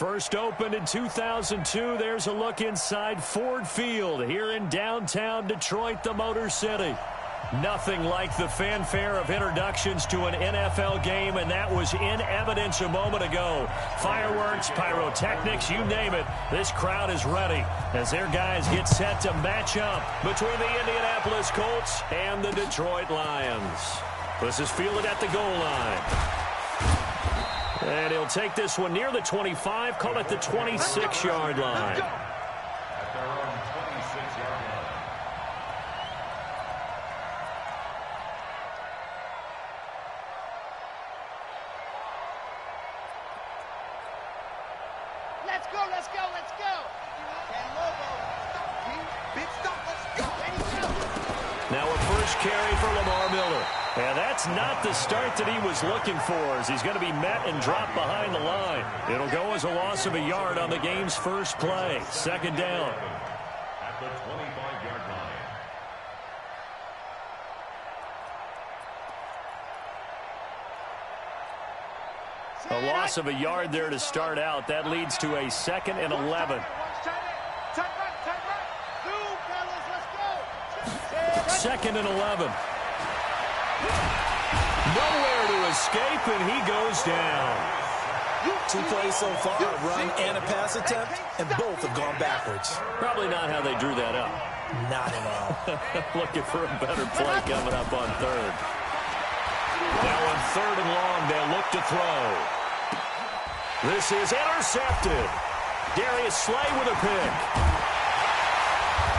First opened in 2002. There's a look inside Ford Field here in downtown Detroit, the Motor City. Nothing like the fanfare of introductions to an NFL game, and that was in evidence a moment ago. Fireworks, pyrotechnics, you name it. This crowd is ready as their guys get set to match up between the Indianapolis Colts and the Detroit Lions. This is fielded at the goal line. And he'll take this one near the 25, call it the 26-yard line. And that's not the start that he was looking for, as he's going to be met and dropped behind the line. It'll go as a loss of a yard on the game's first play. Second down. At the 25-yard line. A loss of a yard there to start out. That leads to a 2nd and 11. 2nd and 11. Nowhere to escape, and he goes down. 2 plays so far, a run and a pass attempt, and both have gone backwards. Probably not how they drew that up. Not at all. Looking for a better play coming up on third. Now on 3rd and long, they'll look to throw. This is intercepted. Darius Slay with a pick.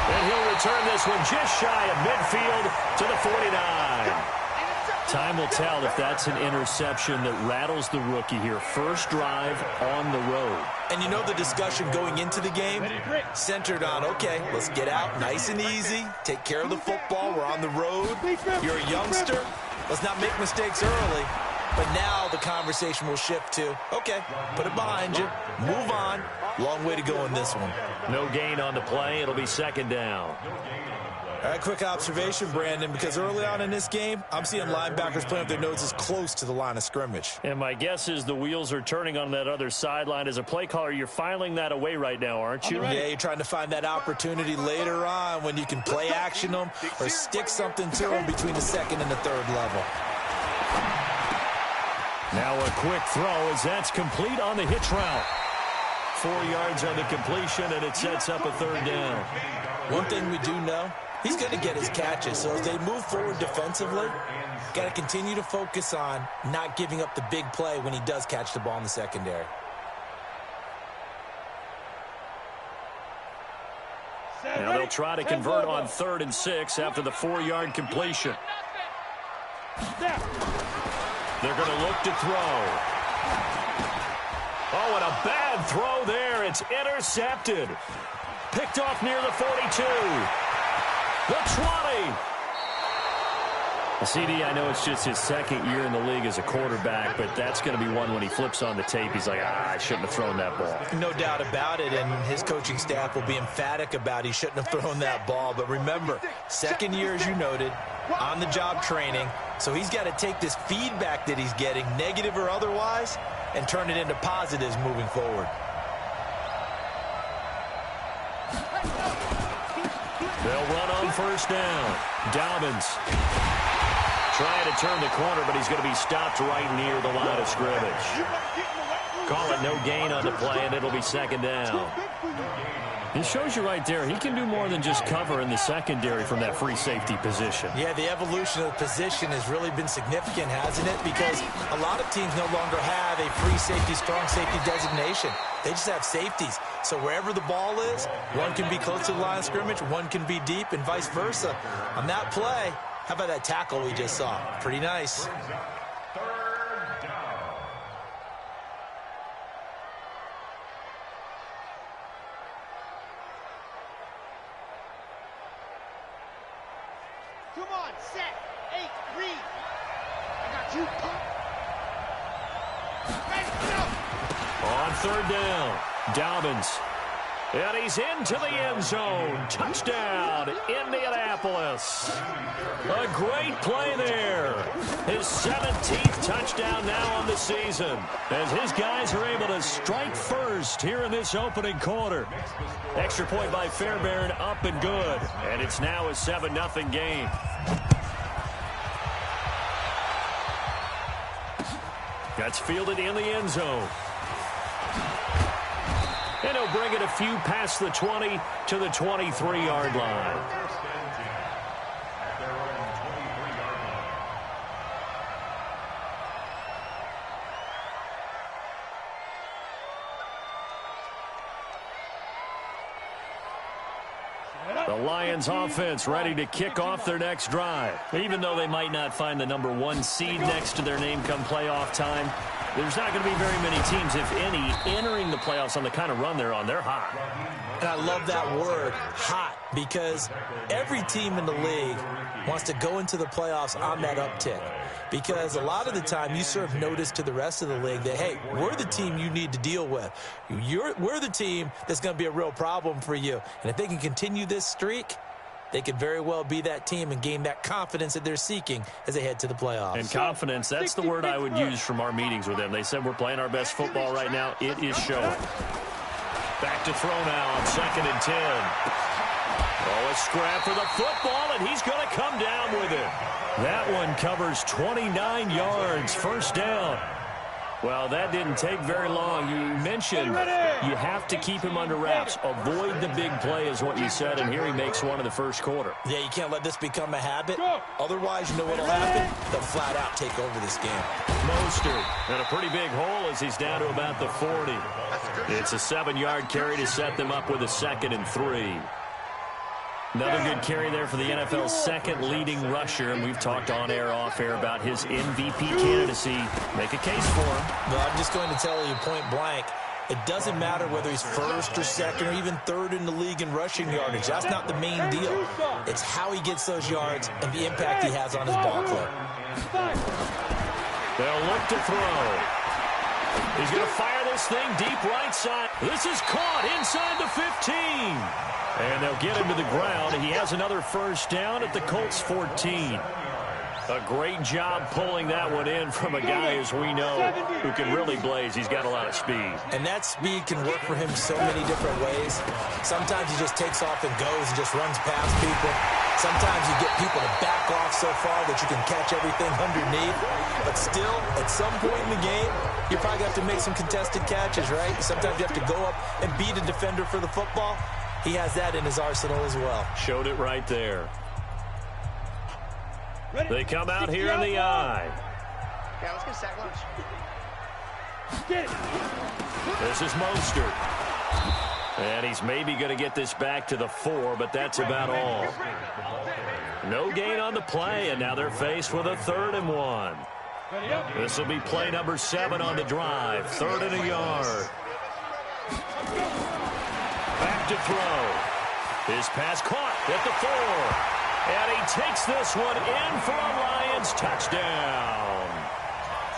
And he'll return this one just shy of midfield to the 49. Time will tell if that's an interception that rattles the rookie here. First drive on the road. And you know the discussion going into the game centered on, okay, let's get out nice and easy, take care of the football, we're on the road, you're a youngster, let's not make mistakes early. But now the conversation will shift to, okay, put it behind you, move on. Long way to go in this one. No gain on the play. It'll be 2nd down. All right, quick observation, Brandon, because early on in this game, I'm seeing linebackers playing with their noses close to the line of scrimmage. And my guess is the wheels are turning on that other sideline. As a play caller, you're filing that away right now, aren't you? Yeah, you're trying to find that opportunity later on when you can play action them or stick something to them between the 2nd and the 3rd level. Now a quick throw as that's complete on the hitch route. 4 yards on the completion, and it sets up a 3rd down. One thing we do know, he's going to get his catches. So as they move forward defensively, got to continue to focus on not giving up the big play when he does catch the ball in the secondary. Now they'll try to convert on 3rd and 6 after the 4-yard completion. They're going to look to throw. Oh, and a bad throw there. It's intercepted. Picked off near the 42. The 20. CD, I know it's just his 2nd year in the league as a quarterback, but that's going to be one when he flips on the tape. He's like, I shouldn't have thrown that ball. No doubt about it, and his coaching staff will be emphatic about he shouldn't have thrown that ball. But remember, 2nd year, as you noted, on-the-job training, so he's got to take this feedback that he's getting, negative or otherwise, and turn it into positives moving forward. They'll run on 1st down. Dobbins trying to turn the corner, but he's going to be stopped right near the line of scrimmage. Call it no gain on the play, and it'll be 2nd down. It shows you right there, he can do more than just cover in the secondary from that free safety position. Yeah, the evolution of the position has really been significant, hasn't it? Because a lot of teams no longer have a free safety, strong safety designation. They just have safeties. So wherever the ball is, one can be close to the line of scrimmage, one can be deep, and vice versa. On that play, how about that tackle we just saw? Pretty nice. Come on, set, 8, read. I got you. On 3rd down, Dobbins And he's into the end zone. Touchdown, Indianapolis. A great play there. His 17th touchdown now on the season, as his guys are able to strike first here in this opening quarter. Extra point by Fairbairn, up and good. And it's now a 7-0 game. That's fielded in the end zone. And he'll bring it a few past the 20 to the 23-yard line. The Lions offense ready to kick off their next drive. Even though they might not find the number 1 seed next to their name come playoff time, there's not going to be very many teams, if any, entering the playoffs on the kind of run they're on. They're hot. And I love that word, hot, because every team in the league wants to go into the playoffs on that uptick. Because a lot of the time you serve notice to the rest of the league that, hey, we're the team you need to deal with. We're the team that's going to be a real problem for you. And if they can continue this streak, they could very well be that team and gain that confidence that they're seeking as they head to the playoffs. And confidence, that's the word I would use from our meetings with them. They said we're playing our best football right now. It is showing. Back to throw now on 2nd and 10. Oh, a scrap for the football, and he's going to come down with it. That one covers 29 yards, first down. Well, that didn't take very long. You mentioned you have to keep him under wraps. Avoid the big play is what you said, and here he makes one in the first quarter. Yeah, you can't let this become a habit. Otherwise, you know what will happen? They'll flat out take over this game. Mostert, and a pretty big hole as he's down to about the 40. It's a 7-yard carry to set them up with a 2nd and 3. Another good carry there for the NFL's second leading rusher, and we've talked on air, off air about his MVP candidacy. Make a case for him. Well, I'm just going to tell you point blank, it doesn't matter whether he's first or second or even third in the league in rushing yardage. That's not the main deal. It's how he gets those yards and the impact he has on his ball club. They'll look to throw. He's going to fire this thing deep right side. This is caught inside the 15. And they'll get him to the ground. He has another first down at the Colts 14. A great job pulling that one in from a guy, as we know, who can really blaze. He's got a lot of speed. And that speed can work for him so many different ways. Sometimes he just takes off and goes and just runs past people. Sometimes you get people to back off so far that you can catch everything underneath. But still, at some point in the game, you probably have to make some contested catches, right? Sometimes you have to go up and beat a defender for the football. He has that in his arsenal as well. Showed it right there. They come out here in the eye. Yeah, let's get sack lunch. This is Mostert. And he's maybe going to get this back to the 4, but that's about all. No gain on the play, and now they're faced with a 3rd and 1. This will be play number 7 on the drive. 3rd and a yard. Back to throw. His pass caught at the 4. And he takes this one in for a Lions touchdown.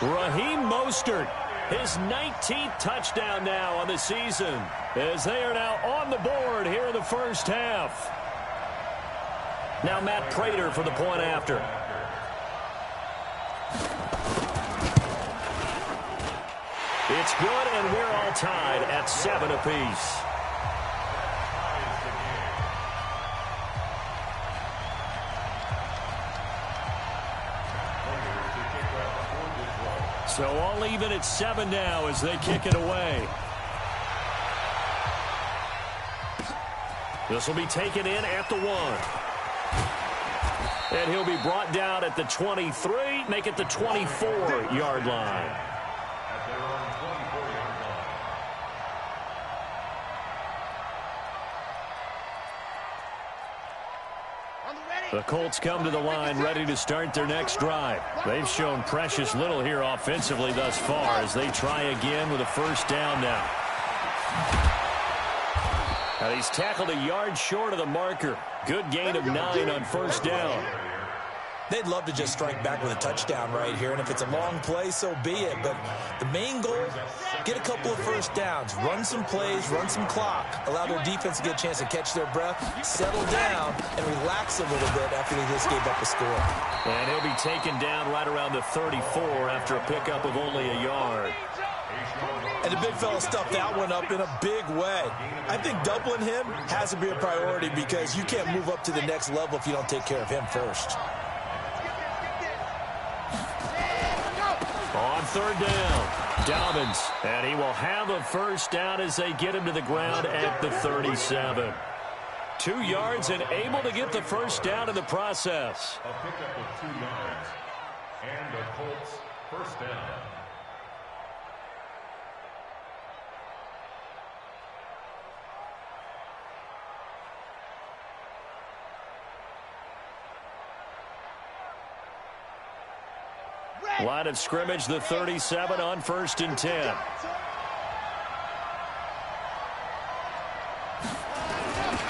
Raheem Mostert, his 19th touchdown now on the season, as they are now on the board here in the first half. Now Matt Prater for the point after. It's good, and we're all tied at 7 apiece. So all even at 7 now as they kick it away. This will be taken in at the 1. And he'll be brought down at the 23, make it the 24-yard line. The Colts come to the line ready to start their next drive. They've shown precious little here offensively thus far as they try again with a first down now. Now he's tackled a yard short of the marker. Good gain of 9 on first down. They'd love to just strike back with a touchdown right here, and if it's a long play, so be it. But the main goal, get a couple of first downs, run some plays, run some clock, allow their defense to get a chance to catch their breath, settle down, and relax a little bit after they just gave up a score. And he'll be taken down right around the 34 after a pickup of only a yard. And the big fella stuffed that one up in a big way. I think doubling him has to be a priority because you can't move up to the next level if you don't take care of him first. On third down, Dobbins, and he will have a first down as they get him to the ground at the 37. 2 yards and able to get the first down in the process. A pickup of 2 yards. And the Colts first down. Line of scrimmage, the 37 on 1st and 10.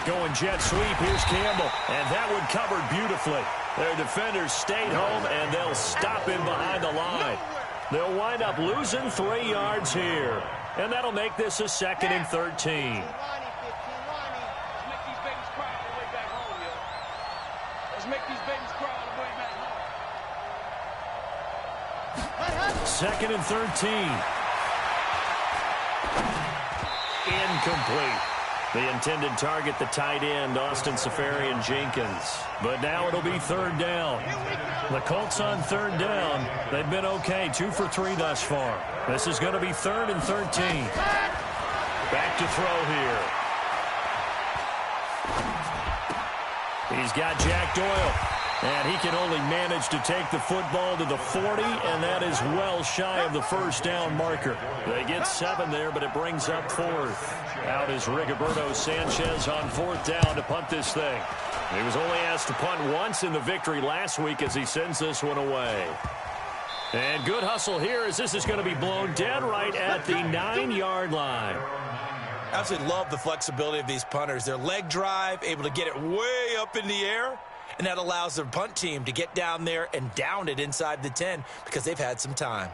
Going jet sweep, here's Campbell. And that one covered beautifully. Their defenders stayed home, and they'll stop him behind the line. They'll wind up losing 3 yards here. And that'll make this a 2nd and 13. Second and 13. Incomplete. The intended target, the tight end, Austin Safarian-Jenkins. But now it'll be 3rd down. The Colts on 3rd down. They've been okay, 2 for 3 thus far. This is going to be 3rd and 13. Back to throw here. He's got Jack Doyle. And he can only manage to take the football to the 40, and that is well shy of the first down marker. They get 7 there, but it brings up 4th. Out is Rigoberto Sanchez on 4th down to punt this thing. He was only asked to punt once in the victory last week as he sends this one away. And good hustle here as this is going to be blown dead right at the 9-yard line. I absolutely love the flexibility of these punters. Their leg drive, able to get it way up in the air. And that allows their punt team to get down there and down it inside the 10 because they've had some time.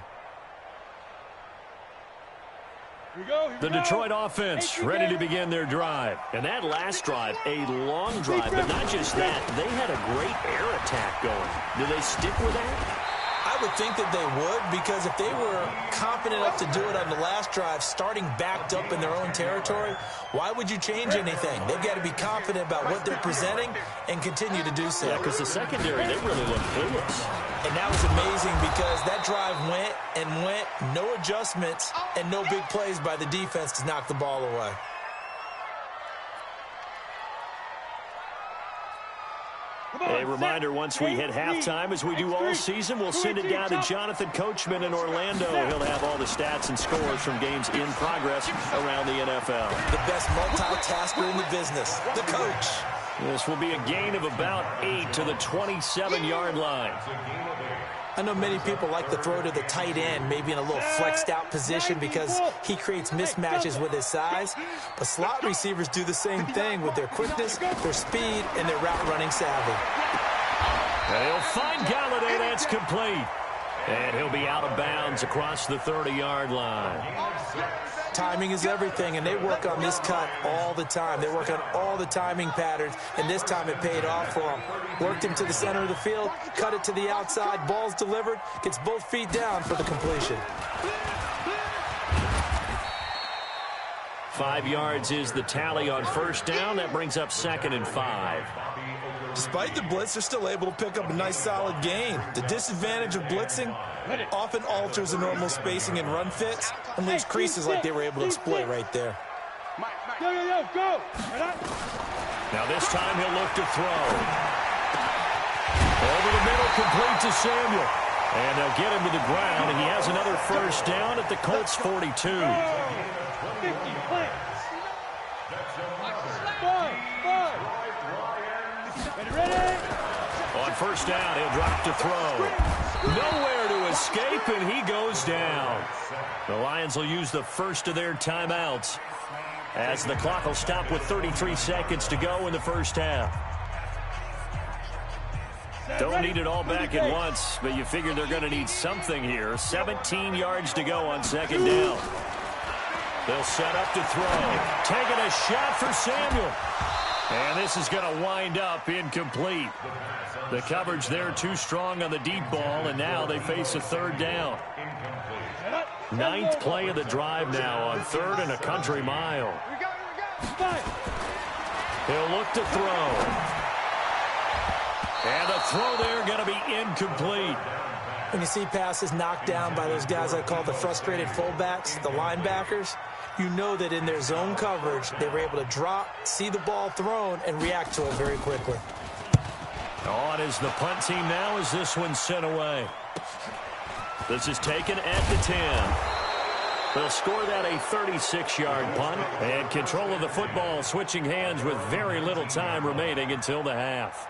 The Detroit offense ready to begin their drive. And that last drive, a long drive, but not just that. They had a great air attack going. Do they stick with that? I would think that they would because if they were confident enough to do it on the last drive, starting backed up in their own territory, why would you change anything? They've got to be confident about what they're presenting and continue to do so. Yeah, because the secondary, they really look clueless. And that was amazing because that drive went and went, no adjustments, and no big plays by the defense to knock the ball away. A reminder, once we hit halftime, as we do all season, we'll send it down to Jonathan Coachman in Orlando. He'll have all the stats and scores from games in progress around the NFL. The best multitasker in the business, the coach. This will be a gain of about 8 to the 27-yard line. I know many people like to throw to the tight end, maybe in a little flexed out position because he creates mismatches with his size. But slot receivers do the same thing with their quickness, their speed, and their route running savvy. And he'll find Galladay. That's complete. And he'll be out of bounds across the 30-yard line. Timing is everything, and they work on this cut all the time. They work on all the timing patterns, and this time it paid off for them. Worked him to the center of the field, cut it to the outside, ball's delivered, gets both feet down for the completion. 5 yards is the tally on first down. That brings up 2nd and 5. Despite the blitz, they're still able to pick up a nice solid gain. The disadvantage of blitzing often alters the normal spacing and run fits and leaves creases like they were able to exploit right there. Go! Now this time he'll look to throw. Over the middle, complete to Samuel. And they'll get him to the ground, and he has another first down at the Colts 42. On first down, he'll drop to throw. Nowhere to escape, and he goes down. The Lions will use the first of their timeouts as the clock will stop with 33 seconds to go in the first half. Don't need it all back at once, but you figure they're going to need something here. 17 yards to go on second down. They'll set up to throw. Taking a shot for Samuel. And this is going to wind up incomplete. The coverage there too strong on the deep ball, and now they face a third down. Ninth play of the drive now on 3rd and a country mile. He'll look to throw. And the throw there going to be incomplete. When you see passes knocked down by those guys I call the frustrated fullbacks, the linebackers, you know that in their zone coverage, they were able to drop, see the ball thrown, and react to it very quickly. On is the punt team now as this one's sent away. This is taken at the 10. They'll score that a 36-yard punt. And control of the football switching hands with very little time remaining until the half.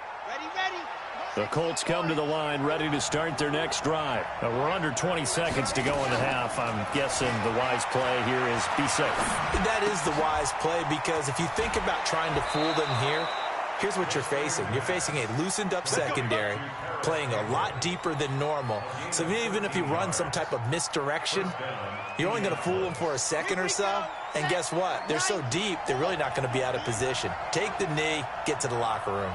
The Colts come to the line ready to start their next drive. We're under 20 seconds to go in the half. I'm guessing the wise play here is be safe. That is the wise play, because if you think about trying to fool them here, here's what you're facing. You're facing a loosened up secondary, playing a lot deeper than normal. So even if you run some type of misdirection, you're only going to fool them for a second or so. And guess what? They're so deep, they're really not going to be out of position. Take the knee, get to the locker room.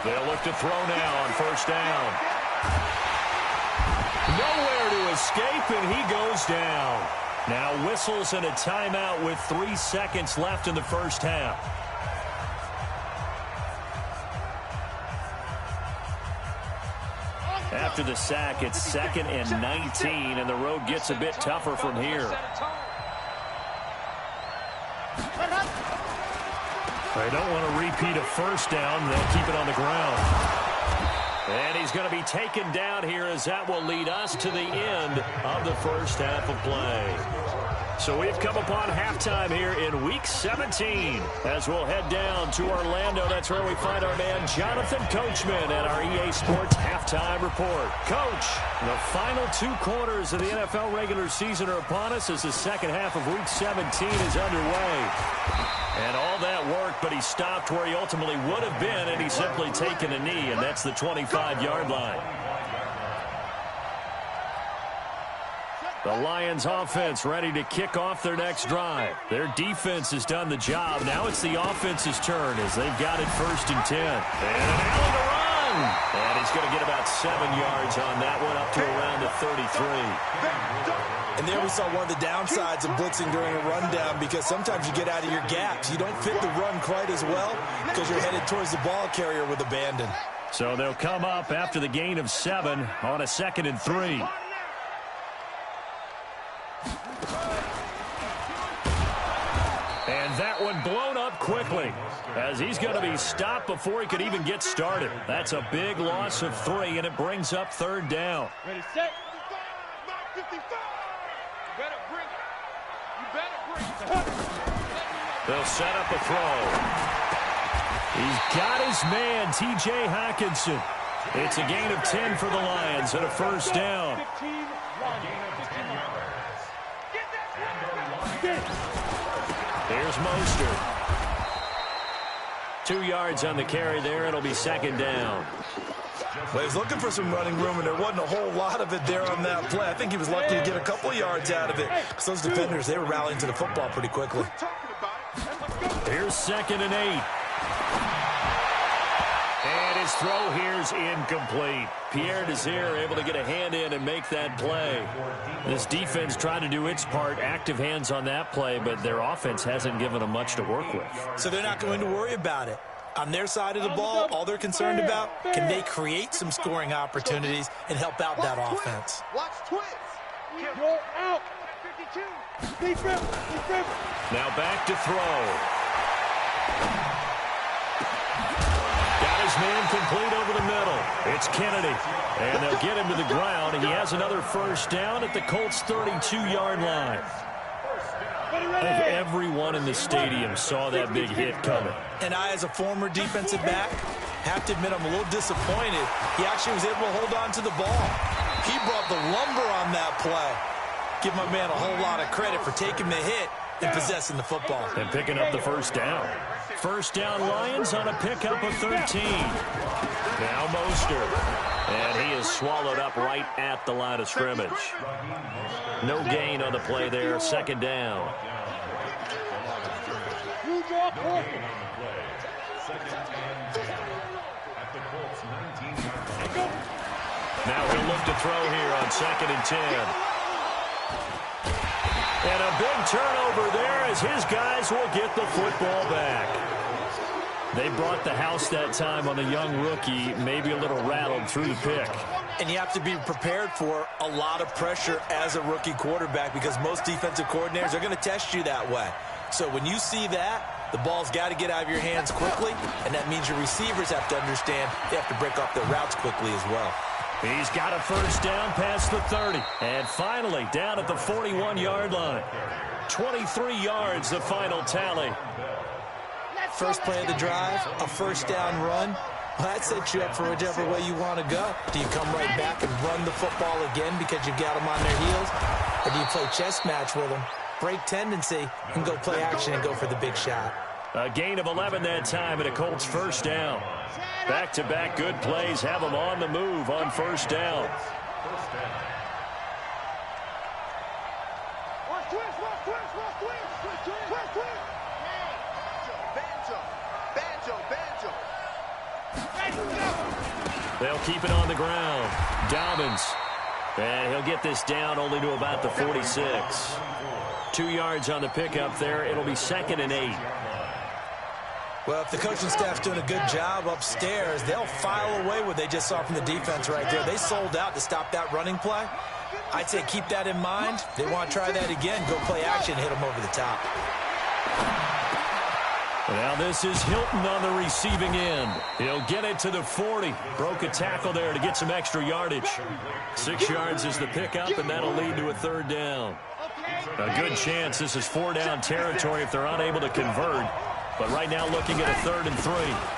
They'll look to throw now on first down. Nowhere to escape, and he goes down. Now whistles and a timeout with 3 seconds left in the first half. After the sack, it's 2nd and 19, and the road gets a bit tougher from here. They don't want to repeat a first down. They'll keep it on the ground. And he's going to be taken down here, as that will lead us to the end of the first half of play. So we've come upon halftime here in Week 17. As we'll head down to Orlando, that's where we find our man Jonathan Coachman at our EA Sports Halftime Report. Coach, the final 2 quarters of the NFL regular season are upon us as the second half of Week 17 is underway. And all that worked, but he stopped where he ultimately would have been, and he's simply taken a knee, and that's the 25-yard line. The Lions offense ready to kick off their next drive. Their defense has done the job. Now it's the offense's turn as they've got it 1st and 10. And an alley to run. And he's going to get about 7 yards on that one, up to around the 33. And there we saw one of the downsides of blitzing during a rundown, because sometimes you get out of your gaps. You don't fit the run quite as well because you're headed towards the ball carrier with abandon. So they'll come up after the gain of 7 on a 2nd and 3. And that one blown up quickly as he's going to be stopped before he could even get started. That's a big loss of 3, and it brings up 3rd down. Ready, set. 55. You better bring it. They'll set up a throw. He's got his man, T.J. Hockenson. It's a gain of 10 for the Lions and a 1st down. Here's Mostert. 2 yards on the carry there. It'll be 2nd down. Well, he's looking for some running room, and there wasn't a whole lot of it there on that play. I think he was lucky to get a couple yards out of it, because those defenders, they were rallying to the football pretty quickly. Here's 2nd and 8. And his throw here's incomplete. Pierre Desir able to get a hand in and make that play. This defense trying to do its part, active hands on that play, but their offense hasn't given them much to work with. So they're not going to worry about it. On their side of the ball, all they're concerned about, can they create some scoring opportunities and help out that offense? Watch twins. You're out. 52. Now back to throw. Got his man complete over the middle. It's Kennedy. And they'll get him to the ground. He has another 1st down at the Colts' 32-yard line. I think everyone in the stadium saw that big hit coming. And I, as a former defensive back, have to admit I'm a little disappointed. He actually was able to hold on to the ball. He brought the lumber on that play. Give my man a whole lot of credit for taking the hit and possessing the football. And picking up the 1st down. First down Lions on a pickup of 13. Now Mostert. And he is swallowed up right at the line of scrimmage. No gain on the play there. Second down. Now he'll look to throw here on 2nd and 10. And a big turnover there as his guys will get the football back. They brought the house that time on the young rookie, maybe a little rattled through the pick. And you have to be prepared for a lot of pressure as a rookie quarterback because most defensive coordinators are going to test you that way. So when you see that, the ball's got to get out of your hands quickly, and that means your receivers have to understand they have to break off their routes quickly as well. He's got a first down past the 30. And finally, down at the 41-yard line. 23 yards, the final tally. First play of the drive, a first down run. Well, that sets you up for whichever way you want to go. Do you come right back and run the football again because you've got them on their heels? Or do you play chess match with them, break tendency, and go play action and go for the big shot? A gain of 11 that time and a Colts first down. Back-to-back good plays have them on the move on first down. They'll keep it on the ground. Dobbins. And he'll get this down only to about the 46. 2 yards on the pickup there. It'll be 2nd and 8. Well, if the coaching staff's doing a good job upstairs, they'll file away what they just saw from the defense right there. They sold out to stop that running play. I'd say keep that in mind. They want to try that again. Go play action, hit them over the top. Now this is Hilton on the receiving end. He'll get it to the 40. Broke a tackle there to get some extra yardage. 6 yards is the pickup, and that'll lead to a third down. A good chance this is 4-down territory if they're unable to convert. But right now looking at a 3rd and 3.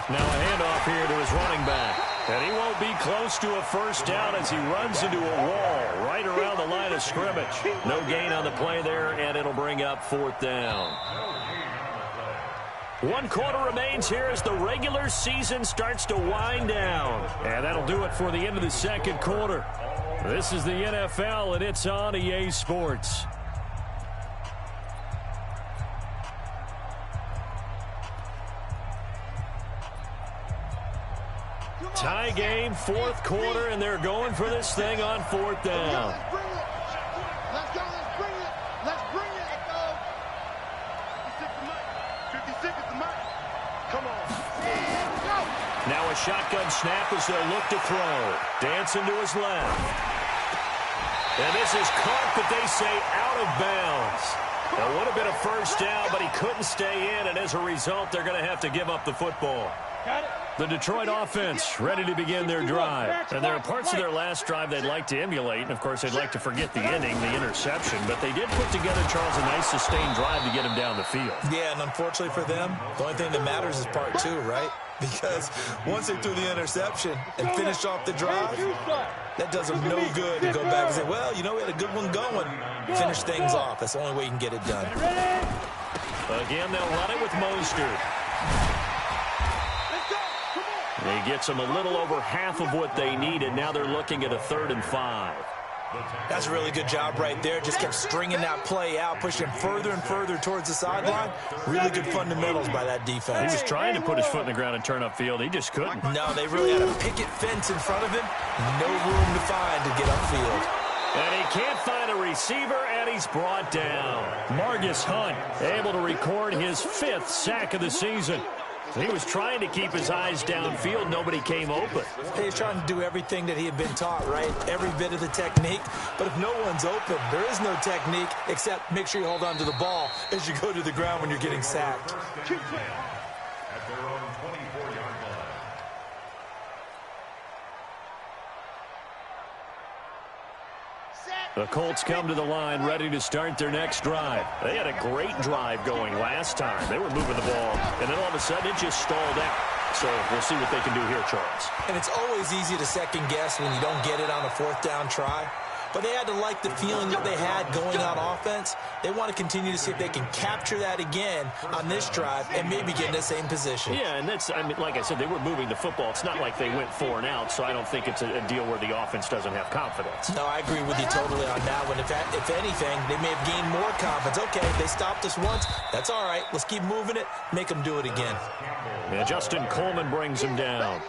Now a handoff here to his running back. And he won't be close to a first down as he runs into a wall right around the line of scrimmage. No gain on the play there, and it'll bring up 4th down. 1 quarter remains here as the regular season starts to wind down. And that'll do it for the end of the 2nd quarter. This is the NFL, and it's on EA Sports. Tie game, 4th quarter, and they're going for this thing on 4th down. Let's go, let's bring it. Let's bring it. Let's go. 56 is the mic. Come on. Go. Now a shotgun snap as they'll look to throw. Dancing to his left. And this is caught, but they say out of bounds. That would have been a first down, but he couldn't stay in, and as a result, they're going to have to give up the football. Got it. The Detroit offense ready to begin their drive. And there are parts of their last drive they'd like to emulate. And, of course, they'd like to forget the inning, the interception. But they did put together, Charles, a nice sustained drive to get him down the field. Yeah, and unfortunately for them, the only thing that matters is part 2, right? Because once they threw the interception and finished off the drive, that does them no good to go back and say, well, you know, we had a good one going. Finish things off. That's the only way you can get it done. Again, they'll run it with Mostert. He gets them a little over half of what they needed. Now they're looking at a 3rd and 5. That's a really good job right there. Just kept stringing that play out, pushing further and further towards the sideline. Really good fundamentals by that defense. He was trying to put his foot in the ground and turn upfield. He just couldn't. No, they really had a picket fence in front of him. No room to find to get upfield. And he can't find a receiver, and he's brought down. Margus Hunt able to record his 5th sack of the season. He was trying to keep his eyes downfield. Nobody came open. He was trying to do everything that he had been taught, right? Every bit of the technique. But if no one's open, there is no technique except make sure you hold on to the ball as you go to the ground when you're getting sacked. At their own 24-yard line. The Colts come to the line ready to start their next drive. They had a great drive going last time. They were moving the ball, and then all of a sudden it just stalled out. So we'll see what they can do here, Charles. And it's always easy to second guess when you don't get it on a 4th down try. but they had to like the feeling that they had going on offense. They want to continue to see if they can capture that again on this drive and maybe get in the same position. Yeah, and that's, I mean, like I said, they were moving the football. It's not like they went 4 and out, so I don't think it's a deal where the offense doesn't have confidence. No, I agree with you totally on that one. If anything, they may have gained more confidence. Okay, they stopped us once. That's all right. Let's keep moving it, make them do it again. Yeah, Justin Coleman brings him down.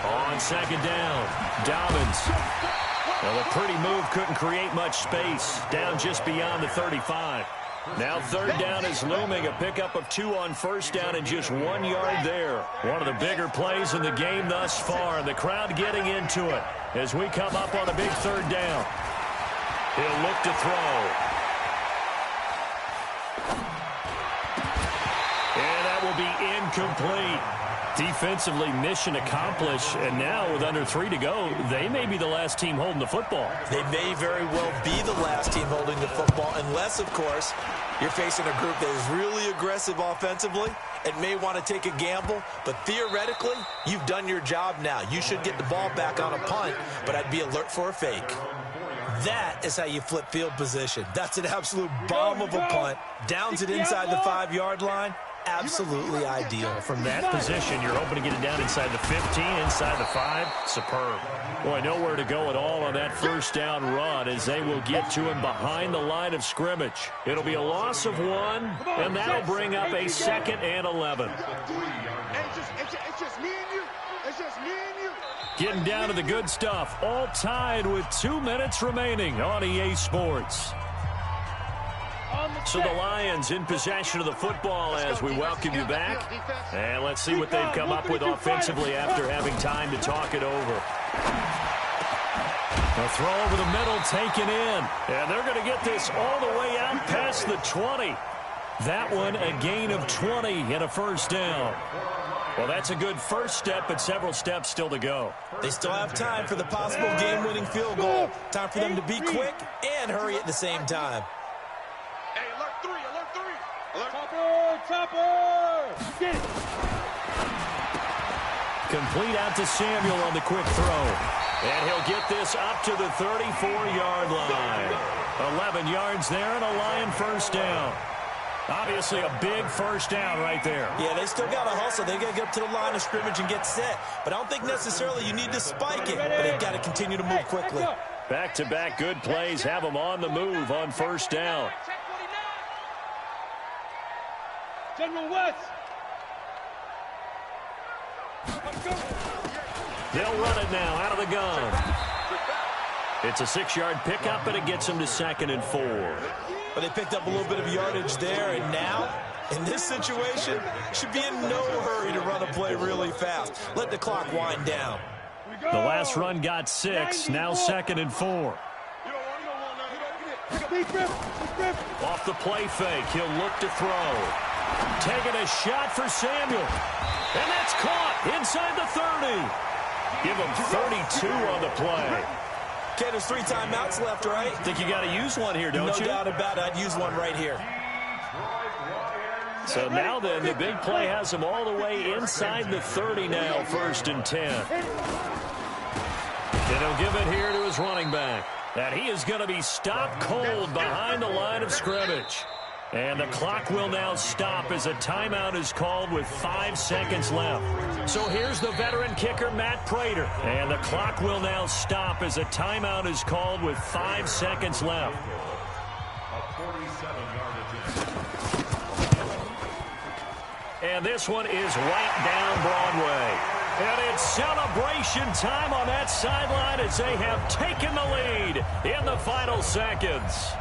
On second down, Dobbins. Well, a pretty move, couldn't create much space. Down just beyond the 35. Now third down is looming, a pickup of 2 on first down and just 1 yard there. One of the bigger plays in the game thus far, and the crowd getting into it as we come up on a big third down. He'll look to throw. And that will be incomplete. Defensively, mission accomplished, and now with under 3 to go, they may be the last team holding the football. They may very well be the last team holding the football, unless, of course, you're facing a group that is really aggressive offensively and may want to take a gamble, but theoretically, you've done your job now. You should get the ball back on a punt, but I'd be alert for a fake. That is how you flip field position. That's an absolute bomb of a punt. Downs it inside the 5-yard line. Absolutely ideal. From that position, you're hoping to get it down inside the 15, inside the 5. Superb. Boy, nowhere to go at all on that first down run as they will get to him behind the line of scrimmage. It'll be a loss of 1, and that'll bring up a 2nd and 11. It's just me and you. It's just me and you. Getting down to the good stuff. All tied with 2 minutes remaining on EA Sports. So the Lions in possession of the football as we welcome you back. And let's see what they've come up with offensively after having time to talk it over. A throw over the middle taken in. And they're going to get this all the way out past the 20. That one a gain of 20 and a first down. Well, that's a good first step, but several steps still to go. They still have time for the possible game-winning field goal. Time for them to be quick and hurry at the same time. Hey, alert 3, alert 3. Alert. Chopper! Get it. Complete out to Samuel on the quick throw. And he'll get this up to the 34-yard line. 11 yards there and a Lion first down. Obviously a big first down right there. Yeah, they still got to hustle. They got to get up to the line of scrimmage and get set. But I don't think necessarily you need to spike it. But they've got to continue to move quickly. Back-to-back good plays have them on the move on first down. General West. They'll run it now out of the gun. It's a 6-yard pickup, and it gets them to 2nd and 4. But they picked up a little bit of yardage there, and now, in this situation, should be in no hurry to run a play really fast. Let the clock wind down. The last run got 6, now 2nd and 4. Off the play fake, he'll look to throw. Taking a shot for Samuel. And that's caught inside the 30. Give him 32 on the play. Okay, there's 3 timeouts left, right? Think you got to use one here, don't you? No doubt about it. I'd use one right here. So now then, the big play has him all the way inside the 30 now, 1st and 10. And he'll give it here to his running back. And he is going to be stopped cold behind the line of scrimmage. And the clock will now stop as a timeout is called with 5 seconds left. So here's the veteran kicker, Matt Prater. And the clock will now stop as a timeout is called with 5 seconds left. And this one is right down Broadway. And it's celebration time on that sideline as they have taken the lead in the final seconds.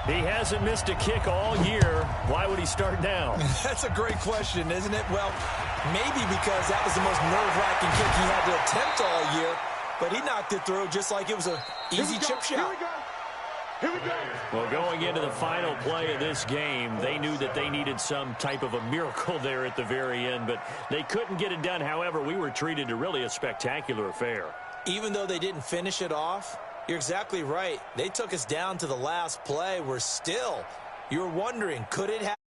He hasn't missed a kick all year. Why would he start now? That's a great question, isn't it? Well, maybe because that was the most nerve-wracking kick he had to attempt all year, but he knocked it through just like it was an easy chip shot. Here we go. Well, going into the final play of this game, they knew that they needed some type of a miracle there at the very end, but they couldn't get it done. However, we were treated to really a spectacular affair. Even though they didn't finish it off, you're exactly right. They took us down to the last play. We're still, you're wondering, could it happen?